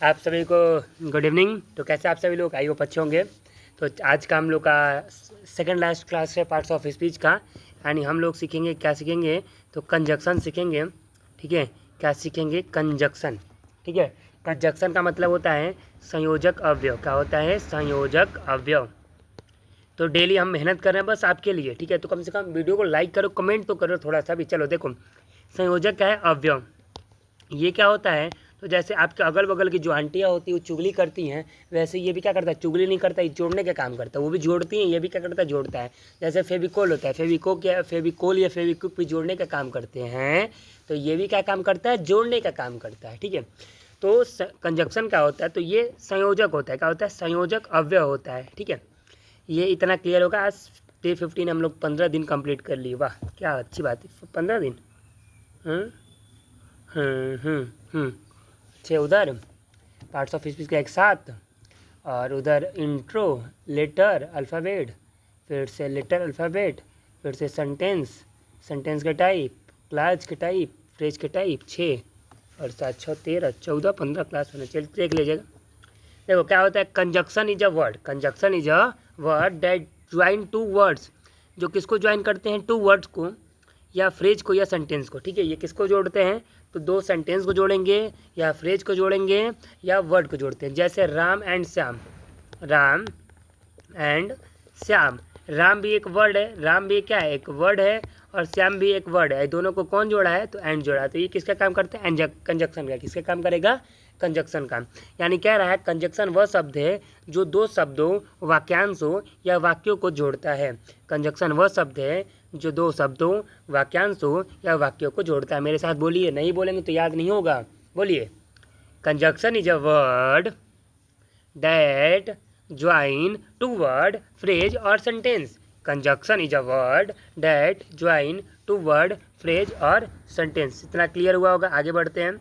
आप सभी को गुड इवनिंग। तो कैसे आप सभी लोग, आई होप अच्छे होंगे। तो आज का हम लोग का सेकंड लास्ट क्लास है पार्ट्स ऑफ स्पीच का, यानी हम लोग सीखेंगे, क्या सीखेंगे तो कंजक्शन सीखेंगे। ठीक है, क्या सीखेंगे? कंजक्शन। ठीक है, कंजक्शन का मतलब होता है संयोजक अवयव। क्या होता है? संयोजक अवयव। तो डेली हम मेहनत कर रहे हैं बस आपके लिए। ठीक है, तो कम से कम वीडियो को लाइक करो, कमेंट तो करो थोड़ा सा भी। चलो देखो, संयोजक क्या है? अवयव। ये क्या होता है? तो जैसे आपके अगल बगल की जो आंटियाँ होती हैं वो चुगली करती हैं, वैसे ये भी क्या करता है? चुगली नहीं करता, ये जोड़ने का काम करता है। वो भी जोड़ती हैं, ये भी क्या करता है? जोड़ता है। जैसे फेविकोल होता है, फेविकोल या फेविक्विक भी जोड़ने का काम करते हैं, तो ये भी क्या काम करता है? जोड़ने का काम करता है। ठीक है, तो कंजक्शन क्या होता है? तो ये संयोजक होता है। क्या होता है? संयोजक अव्यय होता है। ठीक है, ये इतना क्लियर होगा। आज डे 15 हम लोग 15 दिन कंप्लीट कर लिए। वाह, क्या अच्छी बात है, 15 दिन। छः उधर पार्ट्स ऑफ स्पीच का एक साथ, और उधर इंट्रो, लेटर, अल्फ़ाबेट, फिर से लेटर, अल्फ़ाबेट, फिर से सेंटेंस, सेंटेंस के टाइप, क्लास के टाइप, फ्रेज के टाइप, 6 और 7 6 13 14 15 क्लास होने चाहिए। देख लीजिएगा। देखो क्या होता है? Conjunction is a word. Conjunction is a word that join two words. जो किसको ज्वाइन करते हैं? टू वर्ड्स को, या फ्रेज को, या सेंटेंस को। ठीक है, ये किसको जोड़ते हैं? तो दो सेंटेंस को जोड़ेंगे, या फ्रेज को जोड़ेंगे, या वर्ड को जोड़ते हैं। जैसे राम एंड श्याम, राम एंड श्याम। राम भी एक वर्ड है, राम भी क्या है? एक वर्ड है, और श्याम भी एक वर्ड है। दोनों को कौन जोड़ा है? तो एंड जोड़ा है। तो ये किसका काम करते हैं? कंजक्शन का। किसका काम करेगा? कंजक्शन का। यानी कह रहा है कंजक्शन वह शब्द है जो दो शब्दों, वाक्यांशों या वाक्यों को जोड़ता है। कंजक्शन वह शब्द है जो दो शब्दों, वाक्यांशों या वाक्यों को जोड़ता है। मेरे साथ बोलिए, नहीं बोलेंगे तो याद नहीं होगा। बोलिए, conjunction is a word that join two word, phrase or sentence. Conjunction is a word that join two word, phrase or sentence. इतना क्लियर हुआ होगा। आगे बढ़ते हैं।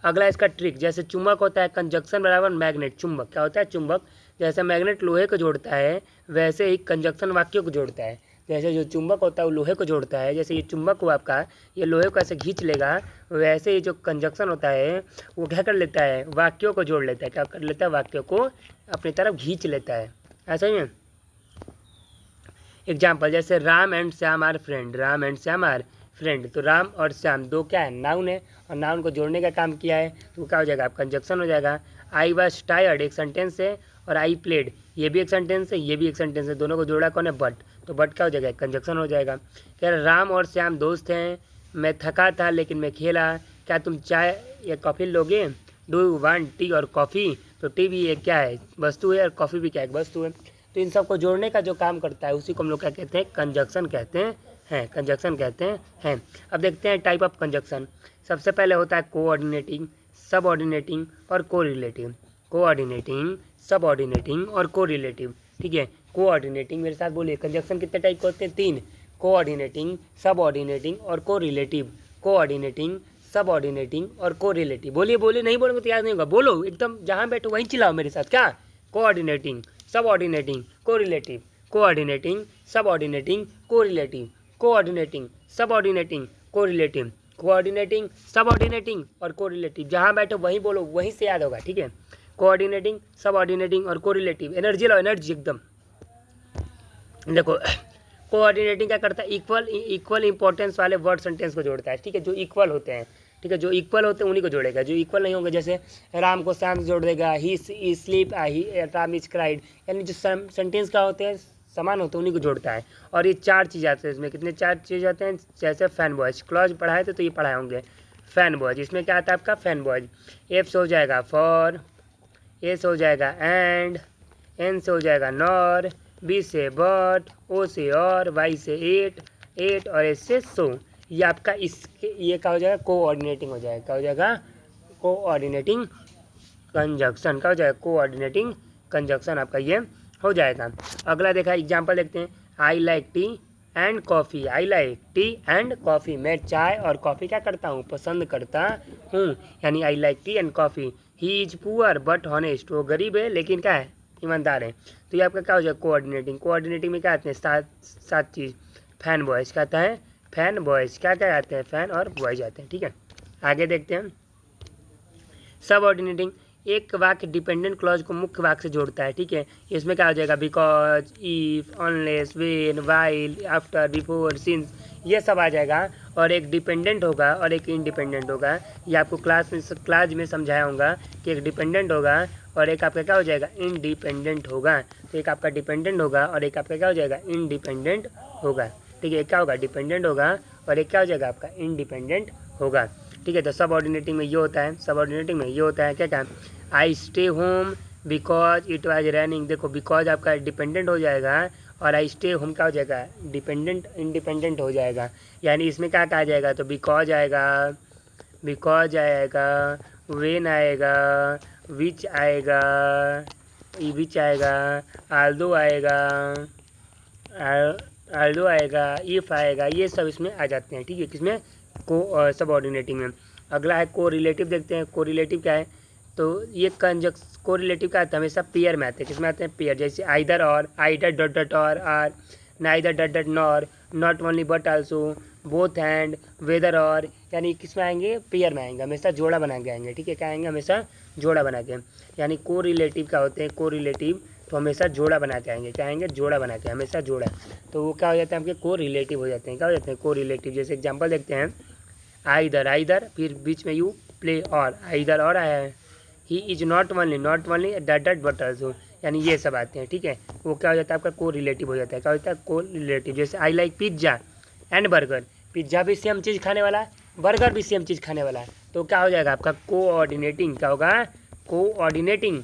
अगला इसका ट्रिक, जैसे चुंबक होता है, कंजक्शन बराबर मैग्नेट। चुंबक क्या होता है? चुंबक। जैसे मैग्नेट लोहे को जोड़ता है, वैसे ही कंजक्शन वाक्यों को जोड़ता है। जैसे जो चुंबक होता है वो लोहे को जोड़ता है, जैसे ये चुंबक हुआ आपका, ये लोहे को ऐसे खींच लेगा, वैसे ही जो कंजक्शन होता है वो क्या कर लेता है? वाक्यों को जोड़ लेता है। क्या कर लेता है? वाक्यों को अपनी तरफ खींच लेता है। ऐसा ही है। एग्जाम्पल, जैसे Ram and Shyam are friend. Ram and Shyam are friend. तो राम और श्याम दो क्या है? नाउन है, और नाउन को जोड़ने का काम किया है, तो क्या हो जाएगा? आप कंजक्शन हो जाएगा। आई वॉज टायर्ड एक सेंटेंस है, और आई प्लेड ये भी एक सेंटेंस है, ये भी एक सेंटेंस है। दोनों को जोड़ा कौन है? बट। तो बट क्या हो जाएगा? कंजक्शन हो जाएगा। कह रहे राम और श्याम दोस्त हैं, मैं थका था लेकिन मैं खेला। क्या तुम चाय या कॉफ़ी लोगे? डू यू वांट टी और कॉफ़ी? तो टी भी एक क्या है? वस्तु है, और कॉफ़ी भी क्या है? वस्तु है। तो इन सबको जोड़ने का जो काम करता है उसी को हम लोग क्या कहते हैं? कंजक्शन कहते हैं। कंजक्शन कहते हैं। अब देखते हैं टाइप ऑफ कंजक्शन। सबसे पहले होता है कोऑर्डिनेटिंग, सबऑर्डिनेटिंग और कोरिलेटिव। कोऑर्डिनेटिंग, सबऑर्डिनेटिंग और कोरिलेटिव। ठीक है, कोऑर्डिनेटिंग, मेरे साथ बोलिए, कंजक्शन कितने टाइप के होते हैं? 3। कोऑर्डिनेटिंग, सबऑर्डिनेटिंग और कोरिलेटिव। कोऑर्डिनेटिंग, सबऑर्डिनेटिंग और कोरिलेटिव। बोलिए बोलिए, नहीं बोलेंगे तो याद नहीं होगा। बोलो, एकदम जहाँ बैठो वहीं चिल्लाओ मेरे साथ। क्या? Coordinating, subordinating, correlative. Coordinating, subordinating, correlative. Coordinating, subordinating, correlative. Coordinating, subordinating और कोरिलेटिव। जहाँ बैठो वहीं बोलो, वहीं से याद होगा। ठीक है, कोऑर्डिनेटिंग, सबऑर्डिनेटिंग और कोरिलेटिव। एनर्जी लो, एनर्जी एकदम। देखो, कोऑर्डिनेटिंग क्या करता है? इक्वल इंपॉर्टेंस वाले वर्ड सेंटेंस को जोड़ता है। ठीक है, जो इक्वल होते हैं। ठीक है, जो इक्वल होते हैं उन्हीं को जोड़ेगा। जो इक्वल नहीं होंगे, जैसे राम को श्याम से जोड़ देगा, ही स्लीप, राम इज क्राइड, यानी जो सेंटेंस क्या होते हैं, समान होते हैं, उन्हीं को जोड़ता है। और ये 4 चीज़ आते हैं इसमें। कितने? 4 चीज़ आते हैं। जैसे फैन बॉयज, क्लॉज पढ़ाए थे तो ये पढ़ाए होंगे। फैन बॉयज, इसमें क्या आता है आपका? Fan boys. एफ से हो जाएगा फॉर, ए से हो जाएगा एंड, एन से हो जाएगा नॉर, बी से बट, ओ से और, वाई से एट और एस से सो। ये आपका इसके ये क्या हो जाएगा? कोऑर्डिनेटिंग हो जाएगा। क्या हो जाएगा? Coordinating conjunction. क्या हो जाएगा? कोऑर्डिनेटिंग कंजक्शन आपका ये हो जाएगा। अगला देखा, एग्जांपल देखते हैं। I like T and coffee. I like T and coffee. मैं चाय और कॉफ़ी क्या करता हूँ? पसंद करता हूँ। यानी I like T and coffee. He is poor but honest. वो गरीब है लेकिन क्या है? ईमानदार है। तो ये आपका क्या हो जाएगा? कोऑर्डिनेटिंग। कोऑर्डिनेटिंग में क्या आते हैं? सात चीज़। फैन बॉयज़ क्या आता है? फैन बॉयज़ क्या क्या आते हैं? फैन और बॉयज़ आते हैं। ठीक है, आगे देखते हैं। सब ऑर्डिनेटिंग, एक वाक्य डिपेंडेंट क्लॉज को मुख्य वाक्य से जोड़ता है, ठीक है। इसमें क्या हो जाएगा, because, if, unless, when, while, after, before, since, ये सब आ जाएगा। और एक डिपेंडेंट होगा और एक इंडिपेंडेंट होगा। ये आपको क्लास में समझाया होगा कि एक डिपेंडेंट होगा और एक आपका क्या हो जाएगा, इंडिपेंडेंट होगा। तो एक आपका डिपेंडेंट होगा और एक आपका क्या हो जाएगा, इंडिपेंडेंट होगा, ठीक है। एक क्या होगा, डिपेंडेंट होगा और एक क्या हो जाएगा आपका, इंडिपेंडेंट होगा, ठीक है। तो सब ऑर्डिनेटिंग में ये होता है, सब ऑर्डिनेटिंग में ये होता है क्या क्या, I stay home because it was raining. देखो बिकॉज आपका डिपेंडेंट हो जाएगा और आई स्टे होम क्या हो जाएगा, डिपेंडेंट, इंडिपेंडेंट हो जाएगा। यानी इसमें क्या कहा जाएगा, तो बिकॉज आएगा, बिकॉज आएगा, वेन आएगा, विच आएगा, विच आएगा, आल्दो आएगा, आल्दो आएगा, इफ़ आएगा, ये सब इसमें आ जाते हैं, ठीक है। किसमें, को सब ऑर्डिनेटिंग में। अगला है को रिलेटिव, देखते हैं को रिलेटिव क्या है। तो ये को रिलेटिव क्या आता है, हमेशा पेयर में आते हैं। किसमें आते हैं, पेयर। जैसे आइदर और, आइदर डॉट डॉट और or, neither dot dot nor, not only but also, both and, whether और, यानी किस में आएंगे, पेयर में आएंगे, हमेशा जोड़ा बना के आएंगे, ठीक है। क्या आएंगे, हमेशा जोड़ा बना के। यानी को रिलेटिव क्या होते हैं, को रिलेटिव तो हमेशा जोड़ा बना के आएंगे, क्या आएंगे, जोड़ा बना के, हमेशा जोड़ा। तो वो क्या हो जाता है, आपके को रिलेटिव हो जाते हैं। क्या हो जाते हैं, को रिलेटिव। जैसे एग्जाम्पल देखते हैं, आइदर, आइदर, फिर बीच में यू, प्ले और, आइदर और आया है। He is not only dot dot but also, यानी ये सब आते हैं, ठीक है। वो क्या हो जाता है, आपका को रिलेटिव हो जाता है। क्या होता है, को रिलेटिव। जैसे I like pizza and burger, pizza भी सेम चीज़ खाने वाला है, बर्गर भी सेम चीज़ खाने वाला है, तो क्या हो जाएगा आपका कोऑर्डिनेटिंग। क्या होगा, coordinating.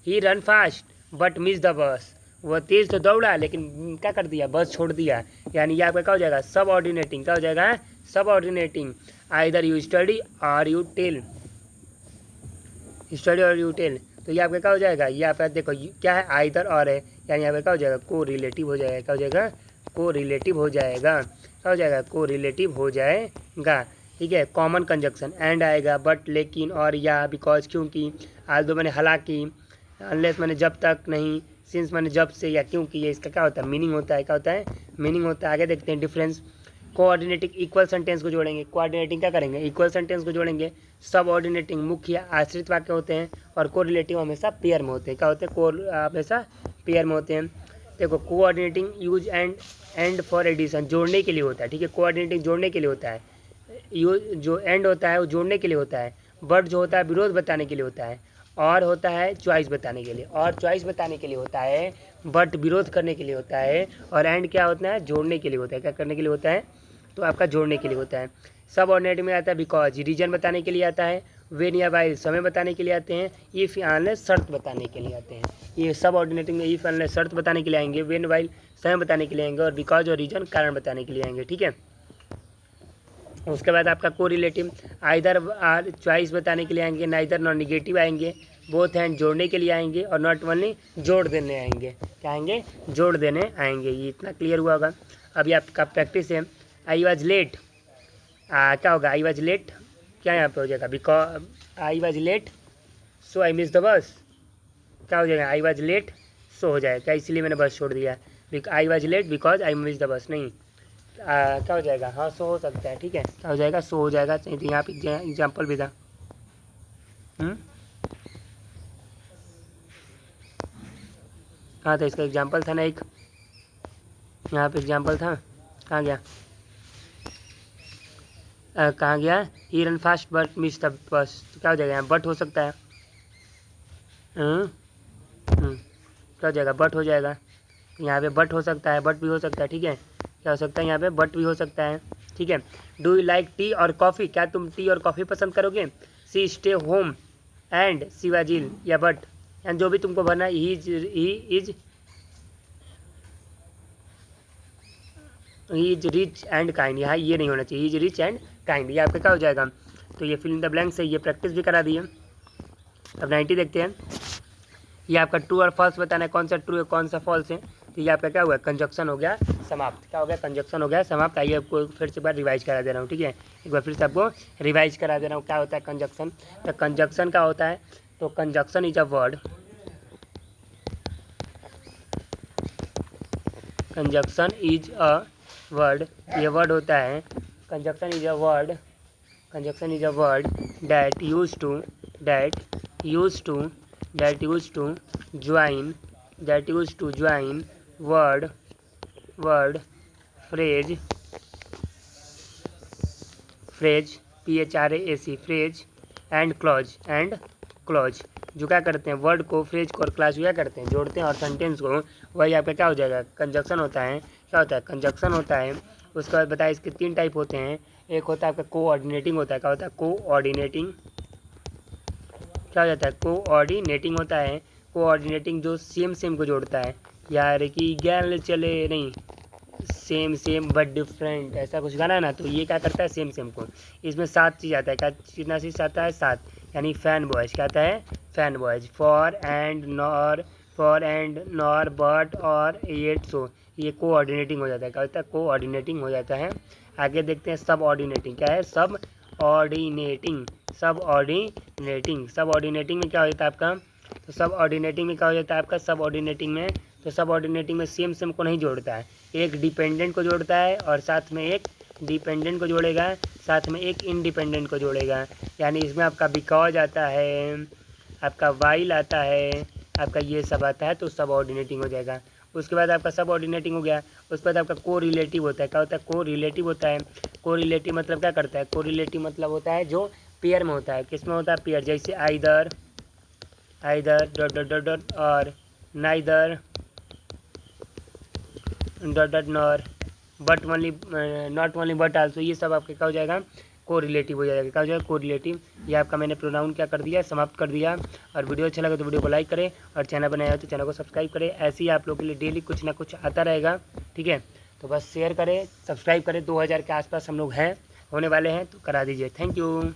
He run fast but miss the बस, वह तेज़ तो दौड़ा लेकिन क्या कर दिया, बस छोड़ दिया। यानी ये आपका क्या हो जाएगा, सब ऑर्डिनेटिंग। क्या हो जाएगा, सब ऑर्डिनेटिंग। आइदर यू स्टडी और यू टेल, स्टडी और यू टेल, तो ये आपका क्या हो जाएगा, ये आपका देखो क्या है, आइदर और है, यानी यहाँ पे क्या हो जाएगा, को रिलेटिव हो जाएगा। क्या हो जाएगा, को रिलेटिव हो जाएगा। क्या हो जाएगा, को रिलेटिव हो जाएगा, ठीक है। कॉमन कंजक्शन, एंड आएगा, बट, लेकिन, और, या, बिकॉज, क्योंकि, आल्दो मैंने हालांकि, अनलेस मैंने जब तक नहीं, सिंस मैंने जब से, या क्योंकि, ये इसका क्या होता है, मीनिंग होता है। क्या होता है, मीनिंग होता है। आगे देखते हैं डिफरेंस। कोऑर्डिनेटिंग इक्वल सेंटेंस को जोड़ेंगे, कोऑर्डिनेटिंग क्या करेंगे, इक्वल सेंटेंस को जोड़ेंगे। सब ऑर्डिनेटिंग मुख्य आश्रित वाक्य होते हैं और कोरिलेटिव हमेशा पेयर में होते हैं। क्या होते हैं, हमेशा पेयर में होते हैं। देखो coordinating use and for addition, जोड़ने के लिए होता है, ठीक है। कोऑर्डिनेटिंग जोड़ने के लिए होता है, यूज जो एंड होता है वो जोड़ने के लिए होता है, बट जो होता है विरोध बताने के लिए होता है, और होता है चॉइस बताने के लिए, और चॉइस बताने के लिए होता है, बट विरोध करने के लिए होता है, और एंड क्या होता है, जोड़ने के लिए होता है। क्या करने के लिए होता है, तो आपका जोड़ने के लिए होता है। सब ऑर्डिनेट में आता है बिकॉज, रीजन बताने के लिए आता है, वेन या वाइल समय बताने के लिए आते हैं, इफ़ या अनलेस शर्त बताने के लिए आते हैं। ये सब ऑर्डिनेटिंग में इफ़ अनलेस शर्त बताने के लिए आएंगे, वेन वाइल समय बताने के लिए आएंगे, और बिकॉज और रीजन कारण बताने के लिए आएंगे, ठीक है। उसके बाद आपका को रिलेटिव, आइदर आर चॉइस बताने के लिए आएंगे, नाइदर नॉन निगेटिव आएंगे, बोथ हैंड जोड़ने के लिए आएंगे, और नॉट ओनली जोड़ देने आएंगे। क्या आएंगे, जोड़ देने आएंगे। ये इतना क्लियर हुआ होगा। अभी आपका प्रैक्टिस है, आई वॉज लेट, क्या होगा, आई वॉज लेट, क्या यहाँ पे हो जाएगा, because I was late so I miss the bus. क्या हो जाएगा, आई वॉज लेट सो हो जाएगा, क्या इसलिए मैंने बस छोड़ दिया। I was late because I miss the bus, नहीं, क्या हो जाएगा, हाँ सो हो सकता है, ठीक है। क्या हो जाएगा, सो हो जाएगा। तो यहाँ पे एग्जाम्पल भी था, हाँ तो इसका एग्जाम्पल था ना एक, यहाँ पे एग्जाम्पल था, कहाँ गया, कहाँ गया, he run fast but miss the bus. क्या हो जाएगा, यहाँ बट हो सकता है, क्या हो जाएगा, बट हो जाएगा। यहाँ पे बट हो सकता है, बट भी हो सकता है, ठीक है। क्या हो सकता है, यहाँ पे बट भी हो सकता है, ठीक है। डू यू लाइक टी और कॉफ़ी, क्या तुम टी और कॉफ़ी पसंद करोगे। सी स्टे होम एंड शिवाजिल, या बट, एंड जो भी तुमको भरना है, he is rich and kind, यहाँ ये नहीं होना चाहिए, he is rich and kind, ये आपका क्या हो जाएगा। तो ये फिल इन द ब्लैंक से ये प्रैक्टिस भी करा दी है। अब 90 देखते हैं। ये आपका ट्रू और फॉल्स बताना है, कौन सा ट्रू है कौन सा फॉल्स है। तो ये आपका क्या हुआ, कंजक्शन हो गया समाप्त। क्या हो गया, कंजक्शन हो गया समाप्त। आइए आपको फिर से बार रिवाइज करा दे रहा हूँ, ठीक है। एक बार फिर से आपको रिवाइज करा दे रहा हूँ क्या होता है कंजक्शन। तो कंजक्शन क्या होता है, तो conjunction is a word, conjunction is a word, ये वर्ड होता है, conjunction is a word, conjunction is a word that use to, that used to join, that used to join, word, word, phrase, phrase, PHRASE, phrase and clause, जो क्या करते हैं word को, phrase को और क्लास को क्या करते हैं जोड़ते हैं, और सेंटेंस को, वही आपका क्या हो जाएगा कंजक्शन होता है। क्या होता है कंजक्शन होता है। उसके बाद बताइए इसके 3 टाइप होते हैं। एक होता है आपका कोऑर्डिनेटिंग होता है। क्या होता है कोऑर्डिनेटिंग, क्या हो जाता है कोऑर्डिनेटिंग होता है। कोऑर्डिनेटिंग जो सेम को जोड़ता है, यार कि गैल चले नहीं, सेम बट डिफरेंट, ऐसा कुछ गाना है ना, तो ये क्या करता है सेम को। इसमें 7 चीज़ आता है। क्या कितना चीज़ आता है 7, यानी फैन बॉयज। क्या आता है fan boys, for and nor but और येट, सो, ये कोऑर्डिनेटिंग हो जाता है। क्या होता है कोऑर्डिनेटिंग हो जाता है। आगे देखते हैं सब ऑर्डिनेटिंग। क्या है सब ऑर्डिनेटिंग, सब ऑर्डिनेटिंग में क्या हो जाता है आपका, तो सब ऑर्डिनेटिंग में क्या हो जाता है आपका, सब ऑर्डिनेटिंग में, तो सब ऑर्डिनेटिंग में सेम को नहीं जोड़ता है, एक डिपेंडेंट को जोड़ता है और साथ में एक डिपेंडेंट को जोड़ेगा, साथ में एक इंडिपेंडेंट को जोड़ेगा। यानी इसमें आपका बिकॉज आता है, आपका वाइल आता है, आपका ये सब आता है, तो सब ऑर्डिनेटिंग हो जाएगा। उसके बाद आपका सब ऑर्डिनेटिंग हो गया। उसके बाद आपका को रिलेटिव होता है। क्या होता है को रिलेटिव होता है। को रिलेटिव मतलब क्या करता है, को रिलेटिव मतलब होता है जो पेयर में होता है। किस में होता है पेयर, जैसे आइदर डॉट और neither dot nor, but only, not only but also, ये सब आपके क्या हो जाएगा को रिलेटिव हो जाएगा। क्या हो जाएगा को रिलेटिव। ये आपका मैंने प्रोनाउन क्या कर दिया, समाप्त कर दिया। और वीडियो अच्छा लगा तो वीडियो को लाइक करें, और चैनल बनाया है तो चैनल को सब्सक्राइब करें। ऐसे ही आप लोगों के लिए डेली कुछ ना कुछ आता रहेगा, ठीक है। तो बस शेयर करें, सब्सक्राइब करें। 2000 के आसपास हम लोग हैं, होने वाले हैं, तो करा दीजिए। Thank you.